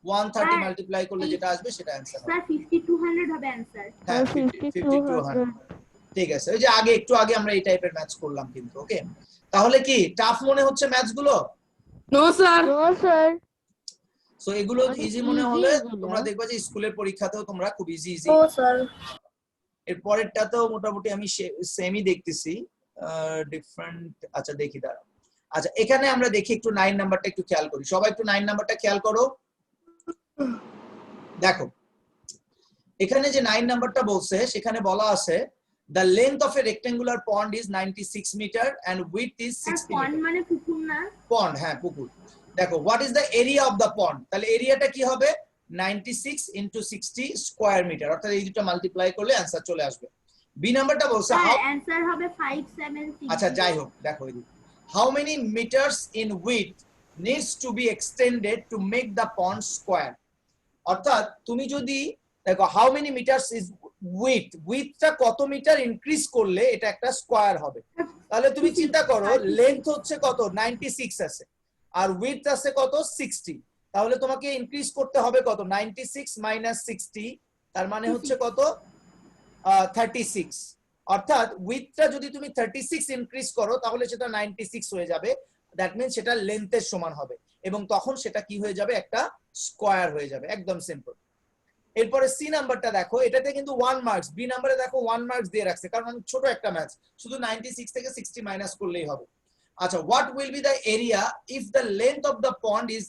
Speaker 2: 130 মাল্টিপ্লাই করলে যেটা আসবে সেটা অ্যানসার হবে।
Speaker 5: স্যার 5200 হবে অ্যান্সার।
Speaker 2: হ্যাঁ 5200। ঠিক আছে, ওই যে একটু আগে আমরা এই টাইপের ম্যাথস করলাম কিন্তু। ওকে, তাহলে কি টাফ মনে হচ্ছে ম্যাথস গুলো?
Speaker 3: No sir.
Speaker 4: No sir.
Speaker 2: So এগুলো
Speaker 4: অনেক
Speaker 2: ইজি মনে
Speaker 4: easy
Speaker 2: হলে
Speaker 4: এগুলো।
Speaker 2: তোমরা দেখবা যে স্কুলের পরীক্ষাতেও তোমরা খুব ইজি
Speaker 6: ও স্যার।
Speaker 2: এর পরেরটাতেও মোটামুটি আমি সেমই দেখতেছি, ডিফারেন্ট। আচ্ছা দেখি দাঁড়া। আচ্ছা এখানে আমরা দেখি একটু 9 নাম্বারটা একটু খেয়াল করি, সবাই একটু 9 নাম্বারটা খেয়াল করো। দেখো এখানে যে 9 নাম্বারটা বলছে সেখানে বলা আছে the length of a rectangular pond is 96 meter and width is 60
Speaker 5: pond
Speaker 2: meter.
Speaker 5: মানে পুকুর না?
Speaker 2: পন্ড, হ্যাঁ পুকুর। দেখো what is the area of the pond? তাহলে এরিয়াটা কি হবে? 96 into 60 স্কয়ার মিটার, অর্থাৎ এই দুটো মাল্টিপ্লাই করলে आंसर চলে আসবে। বি নাম্বারটা বলছে
Speaker 5: স্যার অ্যান্সার হবে 570।
Speaker 2: আচ্ছা যাই হোক, দেখো এদিকে how many meters in width needs to be extended to make the pond square? অর্থাৎ তুমি যদি দেখো how many meters is width, widthটা কত মিটার ইনক্রিজ করলে এটা একটা স্কয়ার হবে। তাহলে তুমি চিন্তা করো লেন্থ হচ্ছে কত? 96 আছে আর উইডথ আছে কত? 60। তাহলে তোমাকে ইনক্রিজ করতে হবে কত? 96 মাইনাস 60, তার মানে হচ্ছে কত? 36। অর্থাৎ উইডথটা যদি তুমি 36 ইনক্রিজ করো তাহলে সেটা 96 হয়ে যাবে, দ্যাট মিন্স সেটা লেন্থের সমান হবে এবং তখন সেটা কি হয়ে যাবে? একটা স্কয়ার হয়ে যাবে, একদম সিম্পল। এরপরে সি নাম্বারটা দেখো, এটাতে কিন্তু 1 মার্কস, বি নাম্বারে দেখো 1 মার্কস দিয়ে রাখছে কারণ ছোট একটা ম্যাথ, শুধু 96 থেকে 60 মাইনাস করলেই হবে। আচ্ছা what will be the area if the length of the pond is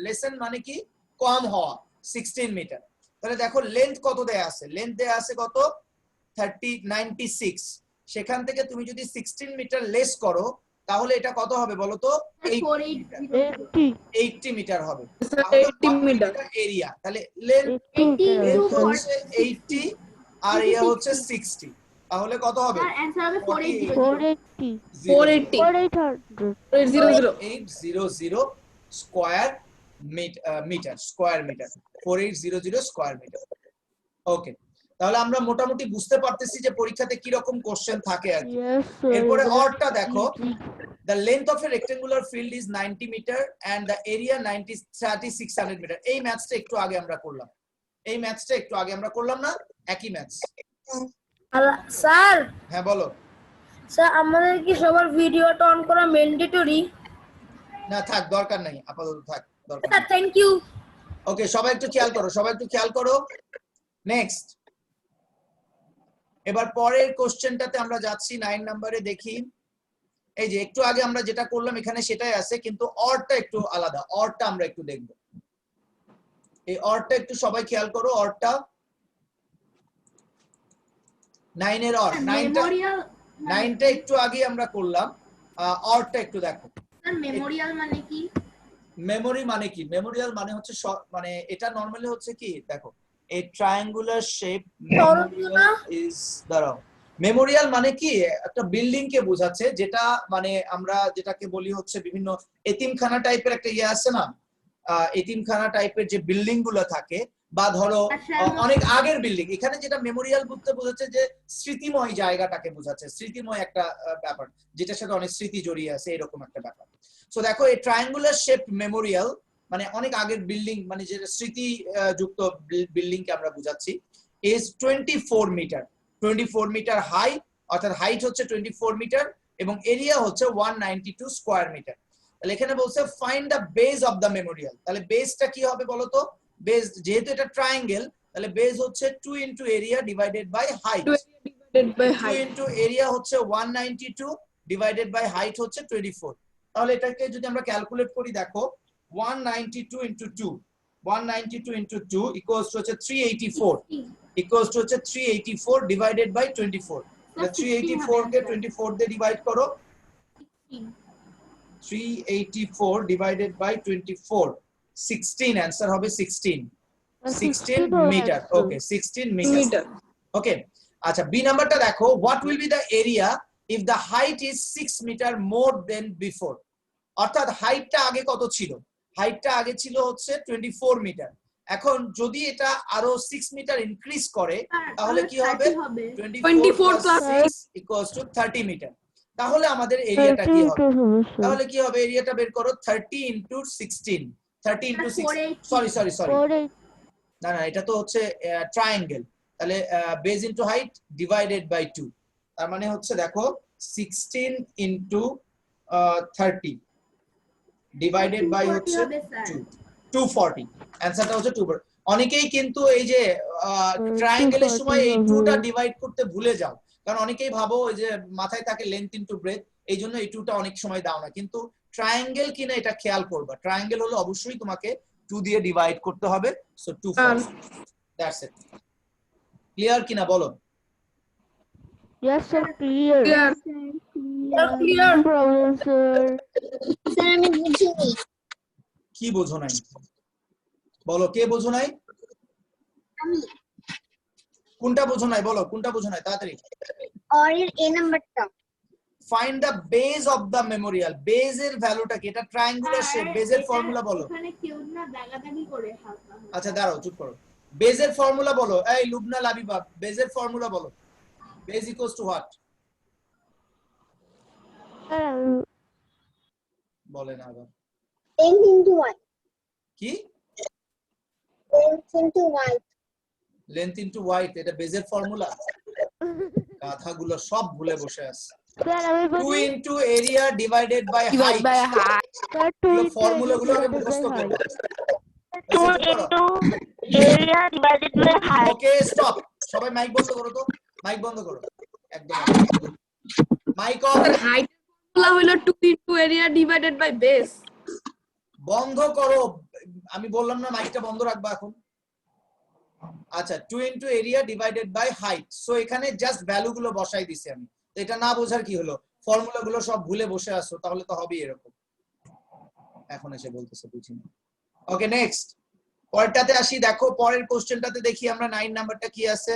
Speaker 2: lesson মানে কি? কম হওয়া, 16 মিটার। তাহলে দেখো লেন্থ কত দেয়া আছে? লেন্থ দেয়া আছে কত? 96। সেখান থেকে তুমি যদি 16 মিটার লেস করো তাহলে এটা কত হবে বলো তো? 80 মিটার হবে।
Speaker 3: 80 মিটার
Speaker 2: এরিয়া, তাহলে লেন্থ 80 আর ইয়া হচ্ছে 60, তাহলে কত হবে?
Speaker 5: স্যার অ্যান্সার হবে
Speaker 4: 480
Speaker 2: 4800 স্কয়ার মিটার, 4800 স্কয়ার মিটার। ওকে, তাহলে আমরা মোটামুটি বুঝতে পারতেছি যে পরীক্ষাতে কি রকম কোশ্চেন থাকে আর কি। এরপরে অরটা দেখো, the length of a rectangular field is 90 meter and the area 3600 meter। এই ম্যাথসটা একটু আগে আমরা করলাম, না একই ম্যাথস?
Speaker 6: স্যার
Speaker 2: হ্যাঁ বলো।
Speaker 6: স্যার আমাদের কি সবার ভিডিওটা অন করা ম্যান্ডেটরি?
Speaker 2: না থাক, দরকার নাই, আপাতত থাক, দরকার
Speaker 6: স্যার থ্যাংক ইউ।
Speaker 2: ওকে সবাই একটু খেয়াল করো। নেক্সট, এবার পরের কোশ্চেনটাতে আমরা যাচ্ছি 9 নম্বরে। দেখি এই যে একটু আগে আমরা যেটা করলাম এখানে সেটাই আছে, কিন্তু অরটা একটু আলাদা, অরটা আমরা একটু দেখব। এই অরটা একটু সবাই খেয়াল করো, অরটা 9 এর অর, 9টা একটু আগে আমরা করলাম, অরটা একটু দেখো।
Speaker 5: স্যার মেমোরিয়াল মানে কি?
Speaker 2: মেমোরি মানে কি? মেমোরিয়াল মানে হচ্ছে মানে এটা নরমালি হচ্ছে কি, দেখো a triangular shape memorial is দাঁড়াও, মেমোরিয়াল মানে কি? একটা বিল্ডিং কে বোঝাচ্ছে, যেটা মানে আমরা যেটাকে বলি হচ্ছে বিভিন্ন এতিমখানা টাইপের একটা ইয়ে আছে না, এতিমখানা টাইপের যে বিল্ডিং গুলো থাকে, বা ধরো অনেক আগের বিল্ডিং, এখানে যেটা মেমোরিয়াল বলতে বোঝাচ্ছে যে স্মৃতিময় জায়গাটাকে বোঝাচ্ছে, স্মৃতিময় একটা ব্যাপার যেটার সাথে অনেক স্মৃতি জড়িয়ে আছে, এরকম একটা ব্যাপার। সো দেখো এই ট্রায়াঙ্গুলার শেপ মেমোরিয়াল মানে অনেক আগের বিল্ডিং, মানে যেটা স্মৃতি যুক্ত বিল্ডিং কে আমরা বুঝাচ্ছি, ইজ 24 মিটার। 24 মিটার হাই, অর্থাৎ হাইট হচ্ছে 24 মিটার এবং এরিয়া হচ্ছে 192 স্কয়ার মিটার। তাহলে এখানে বলছে find the base of the Memorial. তাহলে বেসটা কি হবে বলো তো? বেস যেহেতু এটা ট্রায়াঙ্গেল, তাহলে বেস হচ্ছে 2 into area divided by height. 2 into area হচ্ছে 192 ডিভাইডেড বাই হাইট হচ্ছে 24। তাহলে এটাকে যদি আমরা ক্যালকুলেট করি, দেখো 192 ইনটু 2, 192 ইনটু 2 ইকুয়ালস টু হচ্ছে 384, ইকুয়ালস টু হচ্ছে 384 ডিভাইডেড বাই 24। তাহলে 384 কে 24 দিয়ে ডিভাইড করো, 384 ডিভাইডেড বাই 24, 16 आंसर হবে 16 মিটার। ওকে 16 মিটার। ওকে আচ্ছা, বি নাম্বারটা দেখো, what will be the area if the height is 6 metre more than before. অর্থাৎ হাইটটা আগে কত ছিল? হাইটটা আগে ছিল হচ্ছে 24 মিটার। এখন যদি এটা আরো 6 মিটার ইনক্রিজ করে তাহলে কি হবে? 24 প্লাস 6 ইকুয়ালস টু 30 মিটার। তাহলে আমাদের এরিয়াটা কি হবে? তাহলে কি হবে? এরিয়াটা বের করো, 30 ইনটু 16, 30 ইনটু 6, সরি না এটা তো হচ্ছে ট্রায়াঙ্গেল। তাহলে base into height divided by 2, তার মানে হচ্ছে দেখো 16 ইনটু 30 ডিভাইডেড বাই হচ্ছে 240। অ্যানসারটা হচ্ছে 240। অনেকেই কিন্তু এই যে ট্রায়াঙ্গেলের সময় এই 2টা ডিভাইড করতে ভুলে যাও, কারণ অনেকেই ভাবো ওই যে মাথায় থাকে লেন্থ ইনটু ব্রেথ, এইজন্য এই 2টা অনেক সময় দাও না। কিন্তু ট্রায়াঙ্গেল কিনা এটা খেয়াল করবা, ট্রায়াঙ্গেল হলো অবশ্যই তোমাকে 2 দিয়ে ডিভাইড করতে হবে। So 240, that's it. ক্লিয়ার কিনা বলো?
Speaker 4: Yes sir, clear.
Speaker 3: Clear.
Speaker 4: No problem sir.
Speaker 5: Sir আমি বুঝিনি।
Speaker 2: কি বোঝো নাই বলো, কে বোঝো নাই?
Speaker 5: আমি
Speaker 2: কোনটা বোঝো নাই বলো, কোনটা বোঝো নাই তাড়াতাড়ি।
Speaker 5: আর এর এ নাম্বারটা।
Speaker 2: Find the base of the Memorial. Base এর ভ্যালুটা কি? এটা ট্রায়াঙ্গুলার শেপ, বেসের ফর্মুলা বলো।
Speaker 5: এখানে কেউ না দাগাদাগি করে হালকা।
Speaker 2: আচ্ছা দাঁড়াও, চুপ করো। বেসের ফর্মুলা বলো। এই লুবনা লাবিবা, বেসের ফর্মুলা বলো। Base equals to what? বলে না আবার।
Speaker 5: length into y,
Speaker 2: কি?
Speaker 5: length into y।
Speaker 2: Length into width, এটা বেসের ফর্মুলা? কথাগুলো সব ভুলে বসে আছে।
Speaker 4: Sir, আমি
Speaker 2: 2
Speaker 4: বলি
Speaker 2: into area divided by height.
Speaker 4: sir 2 into
Speaker 2: ফর্মুলাগুলো আগে
Speaker 4: area
Speaker 2: মুখস্থ
Speaker 4: divided
Speaker 2: করো।
Speaker 4: by 2 into area divided by height.
Speaker 2: Okay stop, সবাই মাইক বন্ধ করো তো, মাইক বন্ধ করো একদম। মাইক অফ,
Speaker 3: হাইট ফর্মুলা হলো 2 into area divided by base।
Speaker 2: বন্ধ করো। আমি বললাম না মাইকটা বন্ধ রাখবা এখন। আচ্ছা 2 into area divided by height. So এখানে জাস্ট ভ্যালু গুলো বসাই দিছি আমি। তো এটা না বোঝার কি হলো? ফর্মুলা গুলো সব ভুলে বসে আছো, তাহলে তো হবেই এরকম। এখন এসে বলতেছে বুঝিনি। ওকে নেক্সট, পরেরটাতে আসি। দেখো পরের কোশ্চেনটাতে দেখি আমরা 9 নাম্বারটা কি আছে।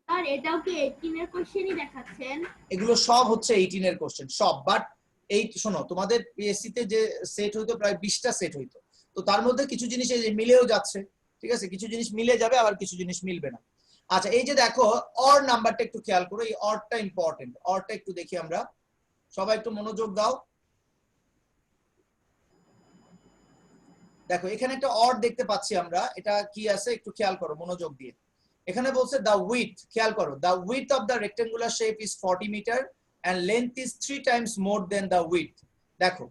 Speaker 5: আর এটাও কি 18 এর কোশ্চেনই দেখাচ্ছেন?
Speaker 2: এগুলো সব হচ্ছে 18 এর কোশ্চেন সব। বাট এই শোনো, তোমাদের পিএসসি তে যে সেট হইতো প্রায় 20টা সেট হইতো, তো তার মধ্যে কিছু জিনিস এই যে মিলেও যাচ্ছে, ঠিক আছে, কিছু জিনিস মিলে যাবে, আবার কিছু জিনিস মিলবে না। আচ্ছা এই যে দেখো অর নাম্বারটা একটু খেয়াল করো, এই অরটা ইম্পর্টেন্ট। অরটা একটু দেখি আমরা, সবাই একটু মনোযোগ দাও। দেখো এখানে একটা অর দেখতে পাচ্ছি আমরা, এটা কি আছে একটু খেয়াল করো মনোযোগ দিয়ে। এখানে বলছে দা উইডথ, খেয়াল করো, the width of the rectangular shape is 40 meter and length is 3 times more than the width। দেখো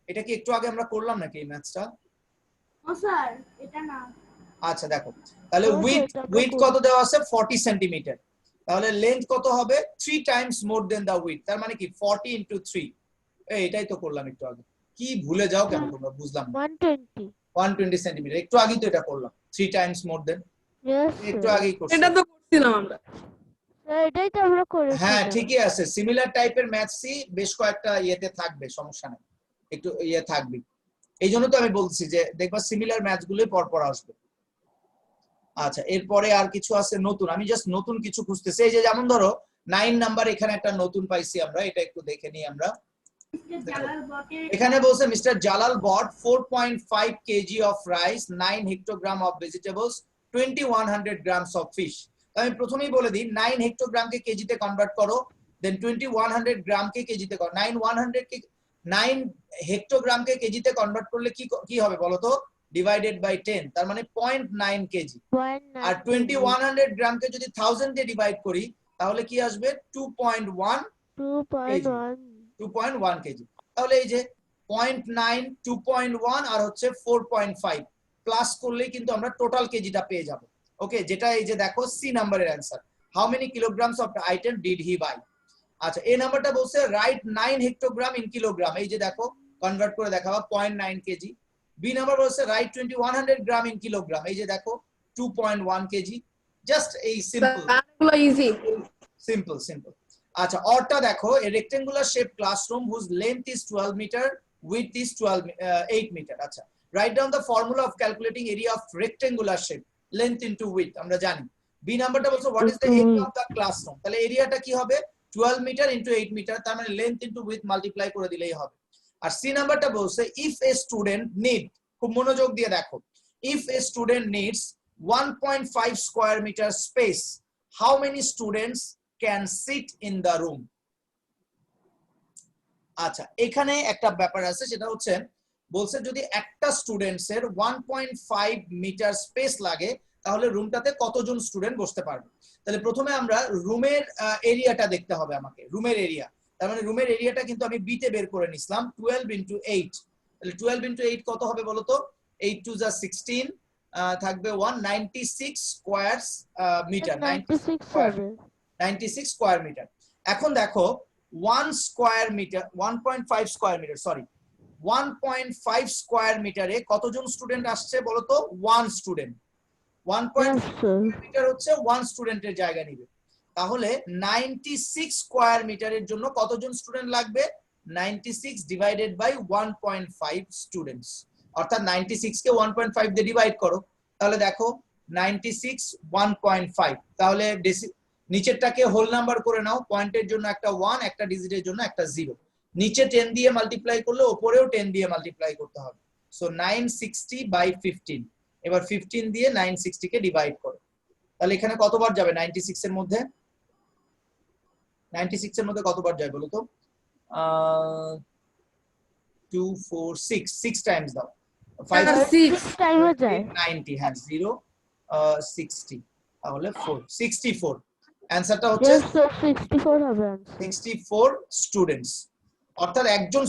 Speaker 2: এটা কি একটু আগে আমরা করলাম নাকি এই ম্যাথসটা?
Speaker 5: ও স্যার এটা না।
Speaker 2: আচ্ছা দেখো, তাহলে
Speaker 4: ও,
Speaker 2: উইডথ
Speaker 4: সেটা তো
Speaker 2: উইডথ কত দেওয়া আছে? 40 সেন্টিমিটার। তাহলে লেন্থ কত হবে? 3 টাইমস মোর দেন দা উইডথ। তার মানে কি 40 ইনটু 3। এটাই তো করলাম একটু আগে। কি ভুলে যাও কেন তোমরা? বুঝলাম না।
Speaker 4: 120
Speaker 2: 120 সেন্টিমিটার, একটু আগেই তো এটা করলাম। 3 টাইমস মোর দেন,
Speaker 4: yes
Speaker 2: একটু
Speaker 4: sir.
Speaker 2: আগেই করছি।
Speaker 3: এটা তো করছিলাম আমরা।
Speaker 4: Sir, এটাই তো আমরা করেছি
Speaker 2: হ্যাঁ ঠিকই আছে, সিমিলার টাইপের ম্যাথসই বেশ কয়েকটা ইয়েতে থাকবে, সমস্যা নেই, একটু ইয়ে থাকবে। এই জন্য তো আমি বলছি যে দেখবা সিমিলার ম্যাথসগুলোই পরপর আসবে। আচ্ছা এরপরে আর কিছু আছে নতুন? আমি জাস্ট নতুন কিছু খুঁজতেছি। এই যে যেমন ধরো 9 নাম্বার, এখানে একটা নতুন পাইছি আমরা, এটা একটু দেখে নিই আমরা।
Speaker 5: জালাল বটের
Speaker 2: এখানে বলছে mister Jalal bought 4.5 kg of rice, 9 hectogram of vegetables, 2100 grams of fish। আমি প্রথমেই বলে দিই 9 হেক্টোগ্রামকে কেজিতে কনভার্ট করো, দেন 2100 গ্রামকে কেজিতে করো। 9 হেক্টোগ্রামকে কেজিতে কনভার্ট করলে কি হবে বলো তো? ডিভাইডেড বাই 10, তার মানে 0.9 কেজি। আর 2100 গ্রামকে যদি 1000 দিয়ে ডিভাইড করি তাহলে কি আসবে 2.1
Speaker 4: 2.1
Speaker 2: 2.1 কেজি। তাহলে এই যে 0.9 2.1 আর হচ্ছে 4.5 প্লাস করলেই কিন্তু আমরা টোটাল কেজিটা পেয়ে যাব। ওকে, যেটা এই যে দেখো সি নাম্বারের answer, how many kilograms of item did he buy. আচ্ছা, এই নাম্বারটা বলছে রাইট 9 হেক্টোগ্রাম ইন কিলোগ্রাম, এই যে দেখো কনভার্ট করে দেখাবা 0.9 কেজি। বি নাম্বার বলছে রাইট 2100 গ্রাম ইন কিলোগ্রাম, এই যে দেখো 2.1 কেজি। জাস্ট এই সিম্পল
Speaker 3: এগুলো ইজি।
Speaker 2: Simple simple. আচ্ছা, অরটা দেখো, a rectangular shaped classroom whose length is 12 meter, width is 8 meter. আচ্ছা, write down the formula of calculating area of rectangular shape, length into width আমরা জানি। বি নাম্বারটা বলছে what is the area of the classroom, তাহলে এরিয়াটা কি হবে 12 metre into 8 metre, তার মানে length into width মাল্টিপ্লাই করে দিলেই হবে। আর সি নাম্বারটা বলছে if a student need, খুব মনোযোগ দিয়ে দেখো, if a student needs 1.5 square meter space, how many students can sit in the room? আচ্ছা, এখানে একটা ব্যাপার আছে, সেটা হচ্ছে বলছে যদি একটা স্টুডেন্টস এর 1.5 মিটার স্পেস লাগে তাহলে রুমটাতে কতজন স্টুডেন্ট বসতে পারবে। তাহলে প্রথমে আমরা রুমের এরিয়াটা দেখতে হবে আমাকে, রুমের এরিয়া। তার মানে রুমের এরিয়াটা কিন্তু আমি বি তে বের করে নিছিলাম 12 into 8। তাহলে 12 into 8 কত হবে বলো তো? 8 2 যা 16, থাকবে 196 স্কয়ার মিটার, 96 স্কয়ার মিটার। এখন দেখো 1 square metre 1.5 square metre, sorry 1.5 square মিটারে কতজন স্টুডেন্ট আসছে বলো তো? 1 স্টুডেন্ট। 1.5 মিটার হচ্ছে 1 স্টুডেন্টের জায়গা নিবে। তাহলে 96 স্কয়ার মিটারের জন্য কতজন স্টুডেন্ট লাগবে? 96 ডিভাইডেড বাই 1.5 স্টুডেন্টস, অর্থাৎ 96 কে 1.5 দিয়ে ডিভাইড করো, তাহলে দেখো 96 1.5, তাহলে নিচেরটাকে হোল নাম্বার করে নাও, পয়েন্টের জন্য একটা 1, একটা ডিজিটের জন্য একটা 0, নিচে 10 দিয়ে মাল্টিপ্লাই করলে উপরেও 10 দিয়ে মাল্টিপ্লাই করতে হবে। সো 960 বাই 15, এবার 15 দিয়ে 960 কে ডিভাইড করো, তাহলে এখানে কতবার যাবে 96 এর মধ্যে? 96 এর মধ্যে কতবার যায় বলো তো? 2 4 6 6 টাইমস দাও, 5
Speaker 3: 6
Speaker 4: টাইমে যায়
Speaker 2: 90, হ্যাঁ 0 60, তাহলে 4 64। অ্যানসারটা হচ্ছে
Speaker 4: 64 হবে आंसर
Speaker 2: 64 স্টুডেন্টস, অর্থাৎ একজন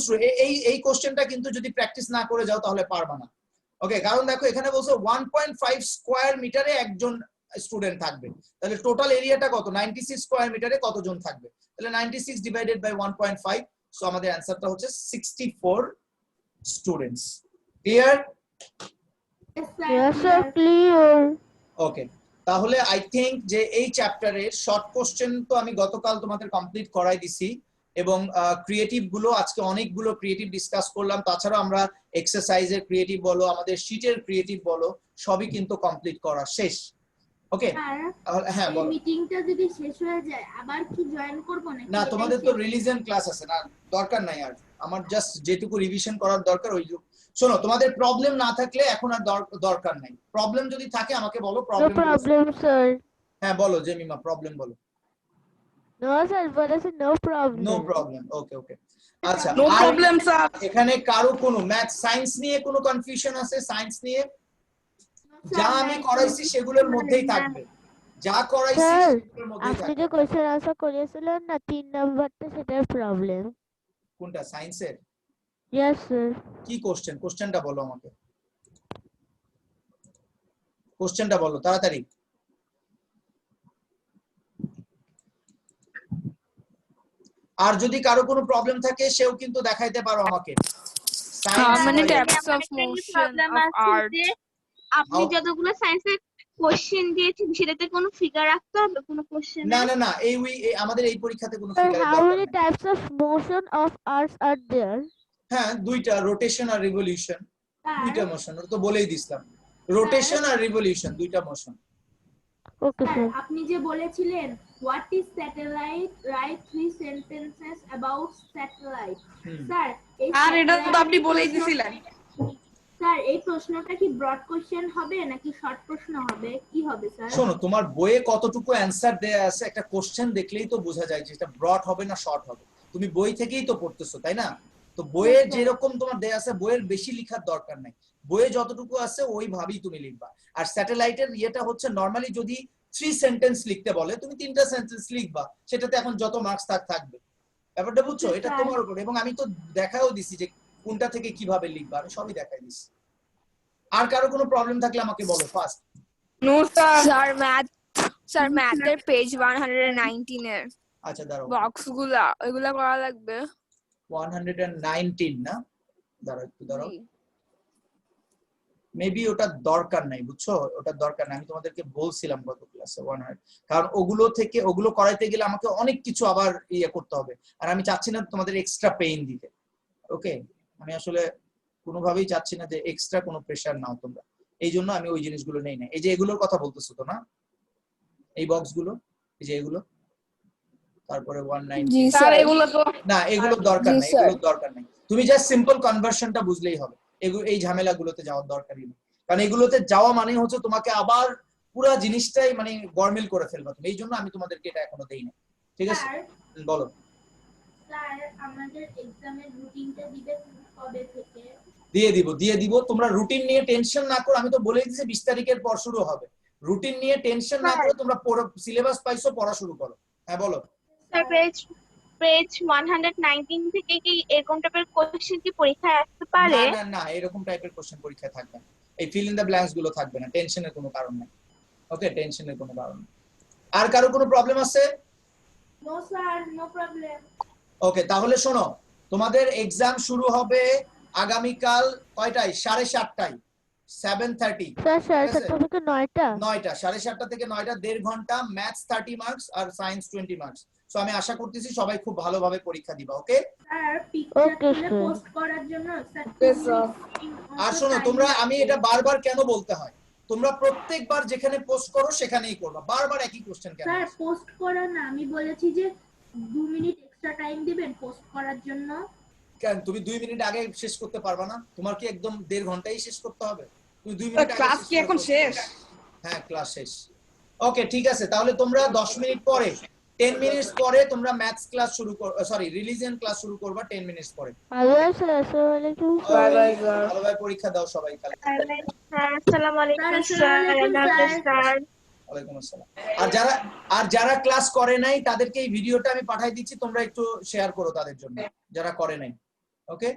Speaker 2: এই কোশ্চেনটা কিন্তু যদি প্র্যাকটিস না করে যাও তাহলে পারবা না। ওকে, কারণ দেখো এখানে বলছে 1.5 স্কয়ার মিটারে একজন স্টুডেন্ট থাকবে, তাহলে টোটাল এরিয়াটা কত? 96 স্কয়ার মিটারে কতজন থাকবে? তাহলে 96 ডিভাইডেড বাই 1.5, সো আমাদের অ্যানসারটা হচ্ছে 64 students. Clear?
Speaker 4: yes sir clear
Speaker 2: ওকে, তাহলে আই থিংক যে এই চ্যাপ্টারের শর্ট কোশ্চেন তো আমি গতকাল তোমাদের কমপ্লিট করাই দিছি, এবং ক্রিয়েটিভ গুলো আজকে অনেকগুলো ক্রিয়েটিভ ডিসকাস করলাম, তাছাড়া আমরা এক্সারসাইজের ক্রিয়েটিভ বলো, আমাদের শীটের ক্রিয়েটিভ বলো, সবই কিন্তু কমপ্লিট করা শেষ। ওকে, হ্যাঁ বলো।
Speaker 5: মিটিংটা যদি শেষ হয়ে যায় আবার কি জয়েন করব নাকি?
Speaker 2: না, তোমাদের তো রিলিজিয়ন ক্লাস আছে না, দরকার নাই আর, আমার জাস্ট যেটুকু রিভিশন করার দরকার ওই। শোনো, তোমাদের প্রবলেম না থাকলে এখন আর দরকার নাই, প্রবলেম যদি থাকে আমাকে বলো।
Speaker 4: no problem sir
Speaker 2: হ্যাঁ বলো জেমিমা, প্রবলেম বলো।
Speaker 4: no sir but I said no problem
Speaker 2: no problem, okay okay. আচ্ছা,
Speaker 3: নো প্রবলেম স্যার।
Speaker 2: এখানে কারো কোনো ম্যাথ সায়েন্স নিয়ে কোনো কনফিউশন আছে? সায়েন্স নিয়ে যা আমি করাইছি সেগুলোর মধ্যেই থাকবে, যা করাইছি
Speaker 4: স্যার
Speaker 2: সেগুলোর মধ্যেই
Speaker 4: আপনি
Speaker 2: থাকবে।
Speaker 4: যে কোশ্চেন আনসার করিয়েছিলেন না 3 নাম্বারটা, সেটার প্রবলেম।
Speaker 2: কোনটা? সায়েন্সের?
Speaker 4: yes sir
Speaker 2: কি কোশ্চেন? কোশ্চেনটা বলো আমাকে, কোশ্চেনটা বলো তাড়াতাড়ি। আর যদি কারো কোনো প্রবলেম থাকে সেও কিন্তু দেখাইতে পারো আমাকে।
Speaker 3: How many
Speaker 2: Science-
Speaker 3: types of motion of art?
Speaker 1: আপনি যতগুলো সায়েন্সের কোশ্চেন দিয়েছেন সেটাতে কোনো ফিগার রাখতে হবে কোনো কোশ্চেন?
Speaker 2: না না না, এই আমাদের এই পরীক্ষাতে কোনো
Speaker 4: sir
Speaker 2: ফিগারের
Speaker 4: how
Speaker 2: দরকার
Speaker 4: many
Speaker 2: নেই।
Speaker 4: types of motion of arts are there?
Speaker 2: হ্যাঁ, দুইটা, রোটেশন আর রিভলিউশন, দুইটা
Speaker 5: স্যার,
Speaker 2: মোশন, ওটা তো বলেই দিছিলাম, রোটেশন আর রিভলিউশন দুইটা মোশন।
Speaker 4: okay sir
Speaker 5: আপনি যে বলেছিলেন what is satellite, right 3 sentences about satellite. Sir
Speaker 3: আর এটা তো আপনি বলেই দিছিলেন।
Speaker 5: স্যার এই প্রশ্নটা কি ব্রড কোশ্চেন হবে নাকি শর্ট প্রশ্ন হবে, কি হবে স্যার?
Speaker 2: শোনো, তোমার বইয়ে কতটুকু অ্যানসার দেয়া আছে একটা কোশ্চেন দেখলেই তো বোঝা যায় যে এটা ব্রড হবে না শর্ট হবে। তুমি বই থেকেই তো পড়তেছো, তাই না? তো বইয়ে যেরকম তোমার দেয়া আছে বইয়ের বেশি লেখার দরকার নাই, বইয়ে যতটুকু আছে ওইভাবেই তুমি লিখবা। আর স্যাটেলাইটের ইয়েটা হচ্ছে নরমালি যদি 3 সেন্টেন্স লিখতে বলে, তুমি 3টা সেন্টেন্স লিখবা, সেটাতে এখন যত মার্কস থাকবে। ব্যাপারটা বুঝছো? এটা তোমার উপর, এবং আমি তো দেখাও দিছি যে কোনটা থেকে কিভাবে লিখবা, আমি সবই দেখাই দিছি। আর কারো কোনো প্রবলেম থাকলে আমাকে বলো ফার্স্ট।
Speaker 3: No sir.
Speaker 7: স্যার ম্যাথের পেজ 119 এর
Speaker 2: আচ্ছা দাঁড়াও,
Speaker 7: বক্স গুলা ওইগুলা করা লাগবে।
Speaker 2: 119 না, একটু দাঁড়াও,
Speaker 7: জি।
Speaker 2: মেবি ওটা দরকার নাই, বুঝছো? ওটা দরকার নাই, আমি তোমাদেরকে বলছিলাম গত ক্লাসে 100, কারণ ওগুলো করাইতে গেলে আমাকে অনেক কিছু আবার ইয়ে করতে হবে, আর আমি চাচ্ছি না তোমাদের এক্সট্রা পেইন দিতে। ওকে, আমি আসলে কোনোভাবেই চাচ্ছি না যে এক্সট্রা কোনো প্রেসার নাও তোমরা, এই জন্য আমি ওই জিনিসগুলো নেই না। এই যে এগুলোর কথা বলতেছো তো না, এই বক্সগুলো, এই যে এগুলো, তারপরে 119,
Speaker 3: স্যার এগুলো তো
Speaker 2: না এগুলোর দরকার নাই, এগুলোর দরকার নাই, তুমি জাস্ট সিম্পল কনভার্সনটা বুঝলেই হবে। এই ঝামেলাগুলোতে যাওয়ার দরকারই নেই, কারণ এগুলোতে যাওয়া মানে হচ্ছে তোমাকে আবার পুরো জিনিসটাই মানে গরমিল করে ফেলবা তুমি, এই জন্য আমি তোমাদেরকে এটা এখনো দেই না। ঠিক আছে, বলো।
Speaker 5: স্যার আমাদের এক্সামের রুটিনটা দিবে কবে থেকে?
Speaker 2: দিয়ে দিব। তোমরা রুটিন নিয়ে টেনশন না করো, আমি তো বলেই দিয়েছি 20 তারিখের পর শুরু হবে। রুটিন নিয়ে টেনশন না করে তোমরা সিলেবাস পাইছো, পড়া শুরু করো। হ্যাঁ বলো।
Speaker 1: স্যার পেজ 119 থেকে কি এরকম টাইপের কোশ্চেন কি পরীক্ষায় আসতে পারে?
Speaker 2: না এরকম টাইপের কোশ্চেন পরীক্ষায় থাকবে না, এই ফিল ইন দ্য ব্ল্যাঙ্কস গুলো থাকবে না, টেনশনের কোনো কারণ নেই। ওকে, টেনশনের কোনো কারণ নেই। আর কারো কোনো প্রবলেম আছে?
Speaker 5: No sir, no problem.
Speaker 2: Okay, তাহলে শোনো, তোমাদের এক্সাম শুরু হবে আগামীকাল কয়টায়? 7:30টায়, 7:30।
Speaker 4: স্যার 7:30 থেকে 9টা?
Speaker 2: 9টা, 7:30 থেকে 9টা, 1.5 ঘন্টা, ম্যাথস 30 মার্কস আর সায়েন্স 20 মার্কস। সো আমি আশা করতেছি সবাই খুব ভালোভাবে পরীক্ষা দিবা। ওকে,
Speaker 5: স্যার পিকচার
Speaker 4: Okay,
Speaker 5: তুলে
Speaker 4: sir.
Speaker 5: পোস্ট করার জন্য স্যার
Speaker 3: Yes, sir.
Speaker 2: আর শোনো তোমরা, আমি এটা বারবার কেন বলতে হয়, তোমরা প্রত্যেকবার যেখানে পোস্ট করো সেখানেই করবা, বারবার একই কোশ্চেন কেন?
Speaker 5: স্যার পোস্ট করা না, আমি বলেছি যে 2 মিনিট এক্সট্রা টাইম দিবেন পোস্ট করার জন্য।
Speaker 2: কেন তুমি 2 মিনিট আগে শেষ করতে পারবা না? তোমার কি একদম 1.5 ঘন্টাই শেষ করতে হবে? তুমি 2 মিনিট আগে
Speaker 3: ক্লাস কি এখন শেষ?
Speaker 2: হ্যাঁ ক্লাস শেষ। ওকে ঠিক আছে, তাহলে তোমরা 10 মিনিট পরে 10 মিনিটস পরে তোমরা ম্যাথস ক্লাস শুরু সরি রিলিজিয়ন ক্লাস শুরু করবা 10 মিনিটস পরে।
Speaker 4: বাই স্যার, আসসালামু আলাইকুম
Speaker 3: বাই বাই স্যার।
Speaker 2: ভালোভাবে পরীক্ষা দাও সবাই কালকে।
Speaker 1: হ্যাঁ, আসসালামু আলাইকুম স্যার। স্যার
Speaker 2: ওয়ালাইকুম আসসালাম। আর যারা ক্লাস করে নাই তাদেরকে এই ভিডিওটা আমি পাঠিয়ে দিচ্ছি, তোমরা একটু শেয়ার করো তাদের জন্য যারা করে নাই। ওকে।